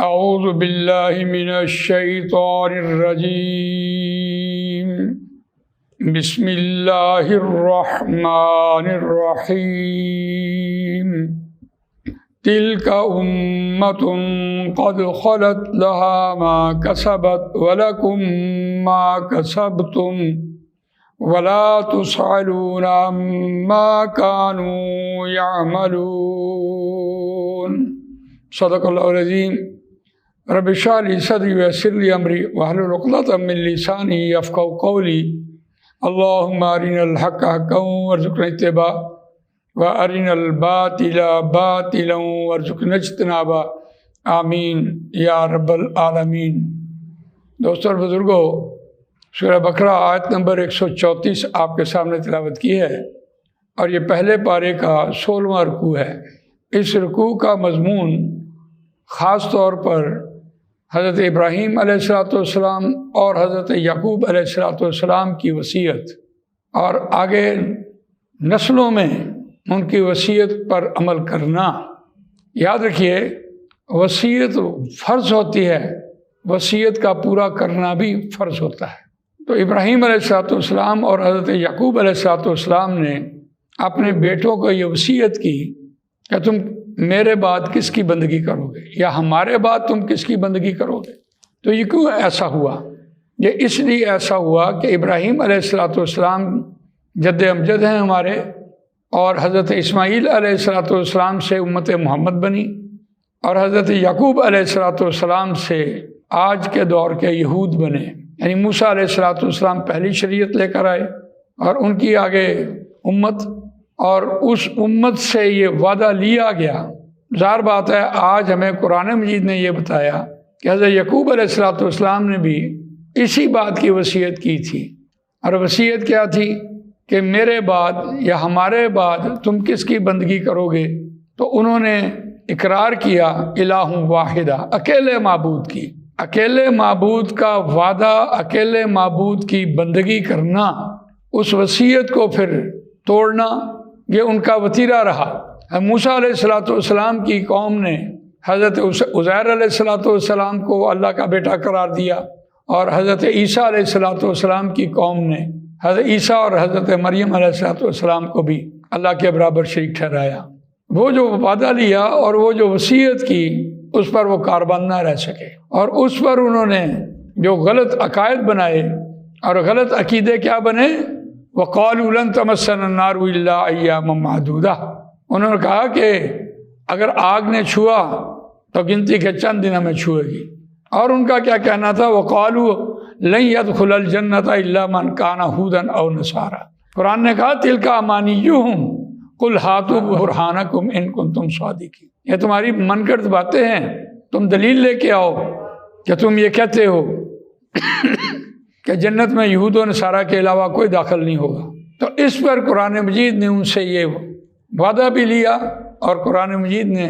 اعوذ باللہ من الشیطان الرجیم بسم اللہ الرحمن الرحیم تلک امۃ قد خلت لها ما کسبت ولکم ما کسبتم ولا تسألون عما كانوا يعملون صدق اللہ العظیم۔ رب اشرح لي صدری ويسر لي امری واحلل عقدۃ من لسانی یفقهوا قولی۔ اللهم ارنا الحق حقا وارزقنا اتباعه وارنا الباطل باطلا وارزقنا اجتنابه، آمین یا رب العالمین۔ دوستو اور بزرگوں، سورہ بقرہ آیت نمبر 134 آپ کے سامنے تلاوت کی ہے، اور یہ پہلے پارے کا 16واں رکوع ہے۔ اس رکوع کا مضمون خاص طور پر حضرت ابراہیم علیہ السلام اور حضرت یعقوب علیہ السلام کی وصیت اور آگے نسلوں میں ان کی وصیت پر عمل کرنا۔ یاد رکھیے، وصیت فرض ہوتی ہے، وصیت کا پورا کرنا بھی فرض ہوتا ہے۔ تو ابراہیم علیہ السلام اور حضرت یعقوب علیہ السلام نے اپنے بیٹوں کو یہ وصیت کی کہ تم میرے بعد کس کی بندگی کرو گے، یا ہمارے بعد تم کس کی بندگی کرو گے۔ تو یہ کیوں ایسا ہوا؟ یہ اس لیے ایسا ہوا کہ ابراہیم علیہ السلام جد امجد ہیں ہمارے، اور حضرت اسماعیل علیہ السلام سے امت محمد بنی، اور حضرت یعقوب علیہ السلام سے آج کے دور کے یہود بنے۔ یعنی موسیٰ علیہ السلام پہلی شریعت لے کر آئے، اور ان کی آگے امت، اور اس امت سے یہ وعدہ لیا گیا۔ ظاہر بات ہے، آج ہمیں قرآن مجید نے یہ بتایا کہ حضرت یعقوب علیہ السلام نے بھی اسی بات کی وصیت کی تھی، اور وصیت کیا تھی کہ میرے بعد یا ہمارے بعد تم کس کی بندگی کرو گے؟ تو انہوں نے اقرار کیا الہ واحدہ، اکیلے معبود کی، اکیلے معبود کا وعدہ، اکیلے معبود کی بندگی کرنا، اس وصیت کو پھر توڑنا، یہ ان کا وتیرہ رہا۔ موسیٰ علیہ السلام کی قوم نے حضرت عزیر علیہ السلام کو اللہ کا بیٹا قرار دیا، اور حضرت عیسیٰ علیہ السلام کی قوم نے حضرت عیسیٰ اور حضرت مریم علیہ السلام کو بھی اللہ کے برابر شریک ٹھہرایا۔ وہ جو وعدہ لیا اور وہ جو وصیت کی، اس پر وہ کاربند نہ رہ سکے، اور اس پر انہوں نے جو غلط عقائد بنائے اور غلط عقیدے کیا بنے، وَقَالُوا لَن تَمَسَّنَا النَّارُ إِلَّا أَيَّامًا مَّعْدُودَةً۔ انہوں نے کہا کہ اگر آگ نے چھوا تو گنتی کے چند دنوں میں چھوئے گی۔ اور ان کا کیا کہنا تھا، وَقَالُوا لَن يَدْخُلَ الْجَنَّةَ إِلَّا مَنْ كَانَ هُودًا أَوْ نَصَارَىٰ۔ قرآن نے کہا تِلْكَ أَمَانِيُّهُمْ قُلْ هَاتُوا بُرْهَانَكُمْ إِن كُنتُمْ صَادِقِينَ۔ یہ تمہاری من گھڑت باتیں ہیں، تم دلیل لے کے آؤ کہ تم یہ کہتے ہو کہ جنت میں یہود و نصارہ کے علاوہ کوئی داخل نہیں ہوگا۔ تو اس پر قرآن مجید نے ان سے یہ وعدہ بھی لیا، اور قرآن مجید نے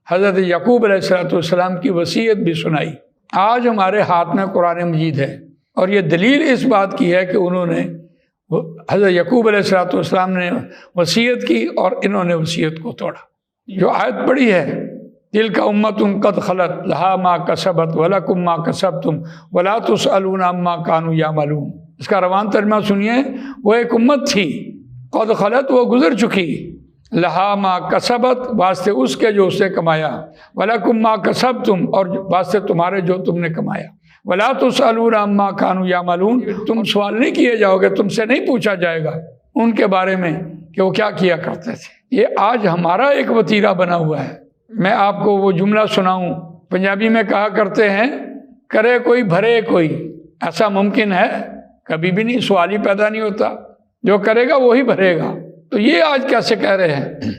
حضرت یعقوب علیہ السلام کی وصیت بھی سنائی۔ آج ہمارے ہاتھ میں قرآن مجید ہے، اور یہ دلیل اس بات کی ہے کہ انہوں نے حضرت یعقوب علیہ السلام نے وصیت کی اور انہوں نے وصیت کو توڑا۔ جو آیت پڑھی ہے، تِلْكَ أُمَّةٌ قَدْ خَلَتْ لَهَا مَا كَسَبَتْ وَلَكُمْ مَا كَسَبْتُمْ وَلَا تُسْأَلُونَ عَمَّا كَانُوا يَعْمَلُونَ۔ اس کا روان ترجمہ سنیے، وہ ایک امت تھی، قد خلت، وہ گزر چکی، لہا ما کسبت، واسطے اس کے جو اس نے کمایا، وَلَكُمْ مَا كَسَبْتُمْ، اور واسطے تمہارے جو تم نے کمایا، وَلَا تُسْأَلُونَ عَمَّا كَانُوا يَعْمَلُونَ۔ تم سوال نہیں کیے جاؤ گے، تم سے نہیں پوچھا جائے گا ان کے بارے میں کہ وہ کیا کیا کرتے تھے۔ یہ آج ہمارا ایک وتیرہ بنا ہوا ہے۔ میں آپ کو وہ جملہ سناؤں، پنجابی میں کہا کرتے ہیں، کرے کوئی بھرے کوئی۔ ایسا ممکن ہے؟ کبھی بھی نہیں، سوال ہی پیدا نہیں ہوتا۔ جو کرے گا وہی بھرے گا۔ تو یہ آج کیسے کہہ رہے ہیں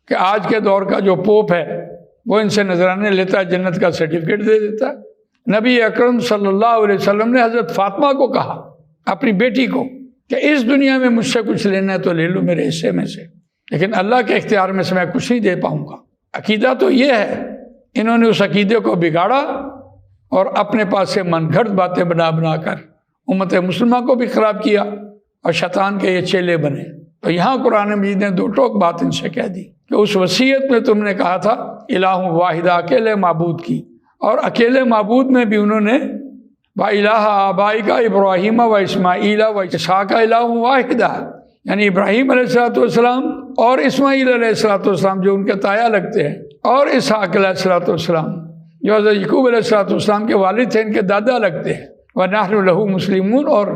کہ آج کے دور کا جو پوپ ہے وہ ان سے نذرانے لیتا ہے، جنت کا سرٹیفکیٹ دے دیتا ہے۔ نبی اکرم صلی اللہ علیہ وسلم نے حضرت فاطمہ کو کہا، اپنی بیٹی کو، کہ اس دنیا میں مجھ سے کچھ لینا ہے تو لے لو میرے حصے میں سے، لیکن اللہ کے اختیار میں سے میں کچھ نہیں دے پاؤں گا۔ عقیدہ تو یہ ہے۔ انہوں نے اس عقیدے کو بگاڑا اور اپنے پاس سے من گھڑت باتیں بنا بنا کر امت مسلمہ کو بھی خراب کیا، اور شیطان کے یہ چیلے بنے۔ تو یہاں قرآن مجید نے دو ٹوک بات ان سے کہہ دی کہ اس وصیت میں تم نے کہا تھا الہ واحدہ، اکیلے معبود کی، اور اکیلے معبود میں بھی انہوں نے وَإِلَٰهَ آبَائِكَ إِبْرَاهِيمَ وَإِسْمَاعِيلَ وَإِسْحَاقَ إِلَٰهٌ وَاحِدٌ، یعنی ابراہیم علیہ السلام اور اسماعیل علیہ السلام جو ان کے تایا لگتے ہیں، اور اسحاق علیہ السلام جو حضرت یعقوب علیہ السلام کے والد تھے، ان کے دادا لگتے ہیں، وَنَحْنُ لَهُ مُسْلِمُونَ، اور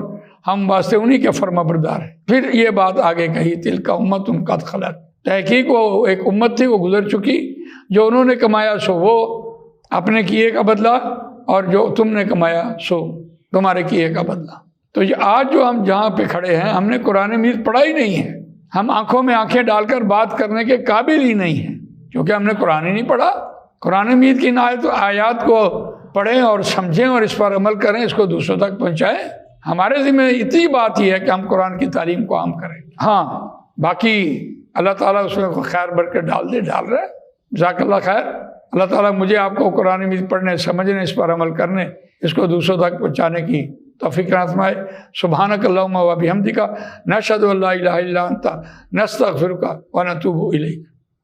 ہم واسطے انہی کے فرما بردار ہیں۔ پھر یہ بات آگے کہی، تِلْکَ أُمَّةٌ قَدْ خَلَتْ، تحقیق وہ ایک امت تھی، وہ گزر چکی، جو انہوں نے کمایا سو وہ اپنے کیے کا بدلہ، اور جو تم نے کمایا سو تمہارے کیے کا بدلہ۔ تو یہ آج جو ہم جہاں پہ کھڑے ہیں، ہم نے قرآن مجید پڑھا ہی نہیں ہے، ہم آنکھوں میں آنکھیں ڈال کر بات کرنے کے قابل ہی نہیں ہیں، کیونکہ ہم نے قرآن ہی نہیں پڑھا۔ قرآن مجید کی آیات کو پڑھیں اور سمجھیں اور اس پر عمل کریں، اس کو دوسروں تک پہنچائیں۔ ہمارے ذمہ اتنی بات ہی ہے کہ ہم قرآن کی تعلیم کو عام کریں۔ ہاں باقی اللہ تعالیٰ اس میں خیر برکت ڈال رہا ہے، جزاک اللہ خیر۔ اللہ تعالیٰ مجھے آپ کو قرآن مجید پڑھنے، سمجھنے، اس پر عمل کرنے، اس کو دوسروں تک پہنچانے کی توفیق عطا فرمائے۔ سبحانک اللہم و بحمدک، نشہد ان لا الہ الا انت، نستغفرک و نتوب الیک۔